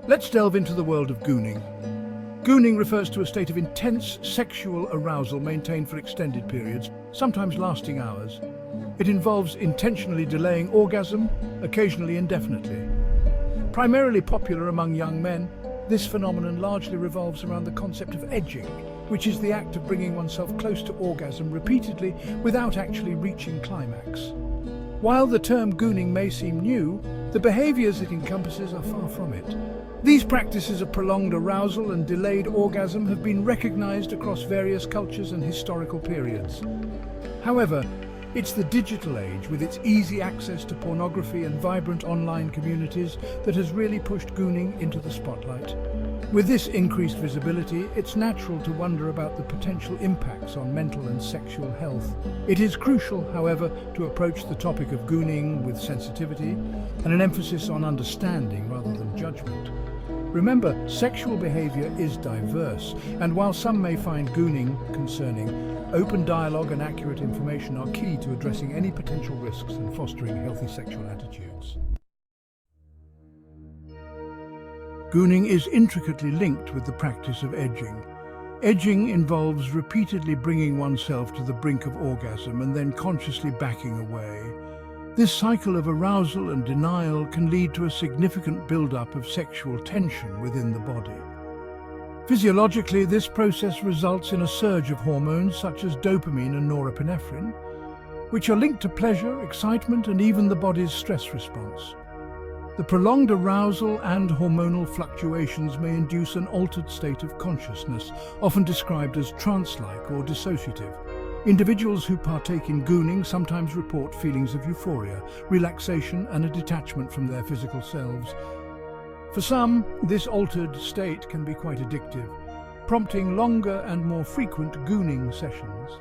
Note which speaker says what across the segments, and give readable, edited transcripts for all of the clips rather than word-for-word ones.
Speaker 1: Let's delve into the world of gooning. Gooning refers to a state of intense sexual arousal maintained for extended periods, sometimes lasting hours. It involves intentionally delaying orgasm, occasionally indefinitely. Primarily popular among young men, this phenomenon largely revolves around the concept of edging, which is the act of bringing oneself close to orgasm repeatedly without actually reaching climax. While the term gooning may seem new, the behaviors it encompasses are far from it. These practices of prolonged arousal and delayed orgasm have been recognized across various cultures and historical periods. However, it's the digital age, with its easy access to pornography and vibrant online communities, that has really pushed gooning into the spotlight. With this increased visibility, it's natural to wonder about the potential impacts on mental and sexual health. It is crucial, however, to approach the topic of gooning with sensitivity and an emphasis on understanding rather than judgment. Remember, sexual behavior is diverse, and while some may find gooning concerning, open dialogue and accurate information are key to addressing any potential risks and fostering healthy sexual attitudes. Gooning is intricately linked with the practice of edging. Edging involves repeatedly bringing oneself to the brink of orgasm and then consciously backing away. This cycle of arousal and denial can lead to a significant buildup of sexual tension within the body. Physiologically, this process results in a surge of hormones such as dopamine and norepinephrine, which are linked to pleasure, excitement, and even the body's stress response. The prolonged arousal and hormonal fluctuations may induce an altered state of consciousness, often described as trance-like or dissociative. Individuals who partake in gooning sometimes report feelings of euphoria, relaxation, and a detachment from their physical selves. For some, this altered state can be quite addictive, prompting longer and more frequent gooning sessions.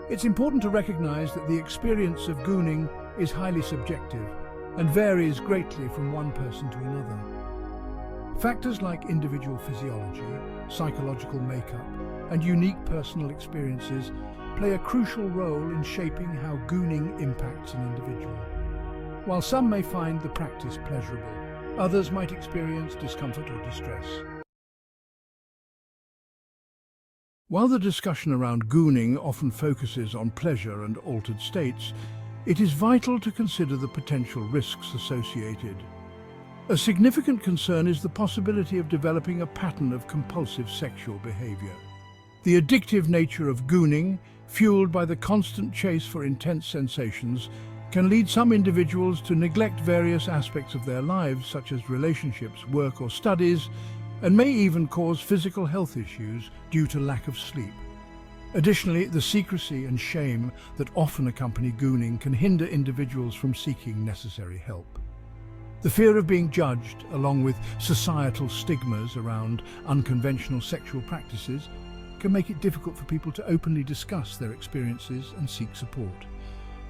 Speaker 1: It's important to recognize that the experience of gooning is highly subjective and varies greatly from one person to another. Factors like individual physiology, psychological makeup, and unique personal experiences play a crucial role in shaping how gooning impacts an individual. While some may find the practice pleasurable, others might experience discomfort or distress. While the discussion around gooning often focuses on pleasure and altered states, it is vital to consider the potential risks associated. A significant concern is the possibility of developing a pattern of compulsive sexual behavior. The addictive nature of gooning, fueled by the constant chase for intense sensations, can lead some individuals to neglect various aspects of their lives, such as relationships, work, or studies, and may even cause physical health issues due to lack of sleep. Additionally, the secrecy and shame that often accompany gooning can hinder individuals from seeking necessary help. The fear of being judged, along with societal stigmas around unconventional sexual practices, can make it difficult for people to openly discuss their experiences and seek support.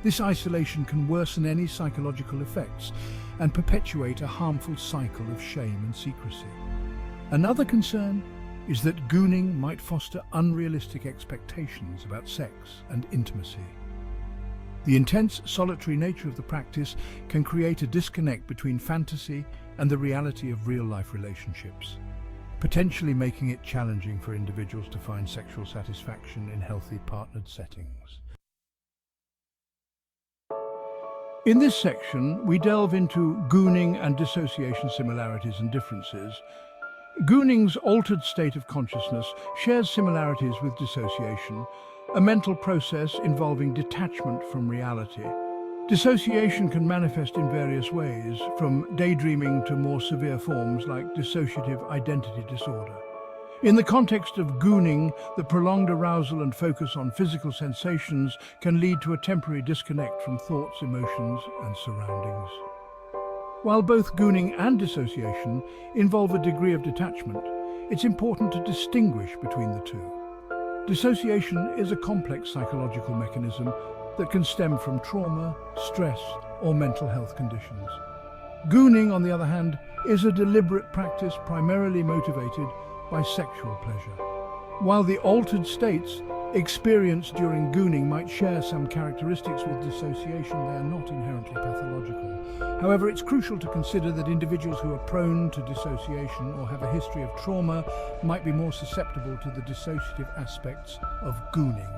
Speaker 1: This isolation can worsen any psychological effects and perpetuate a harmful cycle of shame and secrecy. Another concern is that gooning might foster unrealistic expectations about sex and intimacy. The intense, solitary nature of the practice can create a disconnect between fantasy and the reality of real-life relationships, potentially making it challenging for individuals to find sexual satisfaction in healthy partnered settings. In this section, we delve into gooning and dissociation similarities and differences. Gooning's altered state of consciousness shares similarities with dissociation, a mental process involving detachment from reality. Dissociation can manifest in various ways, from daydreaming to more severe forms like dissociative identity disorder. In the context of gooning, the prolonged arousal and focus on physical sensations can lead to a temporary disconnect from thoughts, emotions, and surroundings. While both gooning and dissociation involve a degree of detachment, it's important to distinguish between the two. Dissociation is a complex psychological mechanism that can stem from trauma, stress, or mental health conditions. Gooning, on the other hand, is a deliberate practice primarily motivated by sexual pleasure. While the altered states experienced during gooning might share some characteristics with dissociation. They are not inherently pathological. However, it's crucial to consider that individuals who are prone to dissociation or have a history of trauma might be more susceptible to the dissociative aspects of gooning.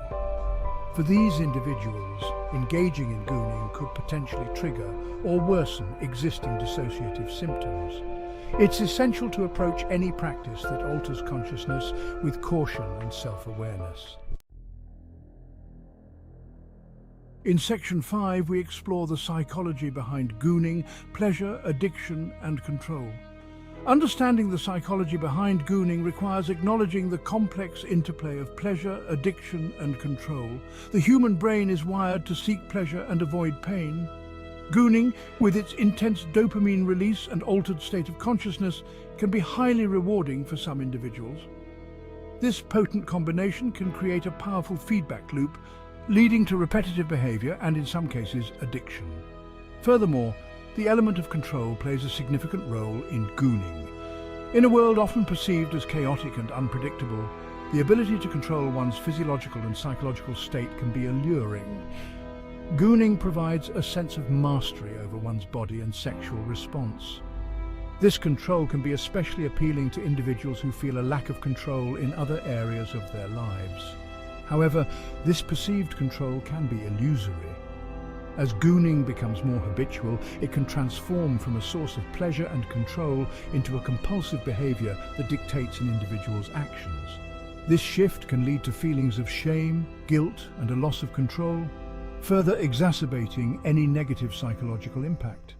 Speaker 1: For these individuals, engaging in gooning could potentially trigger or worsen existing dissociative symptoms. It's essential to approach any practice that alters consciousness with caution and self-awareness. In Section 5, we explore the psychology behind gooning, pleasure, addiction, and control. Understanding the psychology behind gooning requires acknowledging the complex interplay of pleasure, addiction, and control. The human brain is wired to seek pleasure and avoid pain. Gooning, with its intense dopamine release and altered state of consciousness, can be highly rewarding for some individuals. This potent combination can create a powerful feedback loop, leading to repetitive behavior and, in some cases, addiction. Furthermore, the element of control plays a significant role in gooning. In a world often perceived as chaotic and unpredictable, the ability to control one's physiological and psychological state can be alluring. Gooning provides a sense of mastery over one's body and sexual response. This control can be especially appealing to individuals who feel a lack of control in other areas of their lives. However, this perceived control can be illusory. As gooning becomes more habitual, it can transform from a source of pleasure and control into a compulsive behavior that dictates an individual's actions. This shift can lead to feelings of shame, guilt, and a loss of control, further exacerbating any negative psychological impact.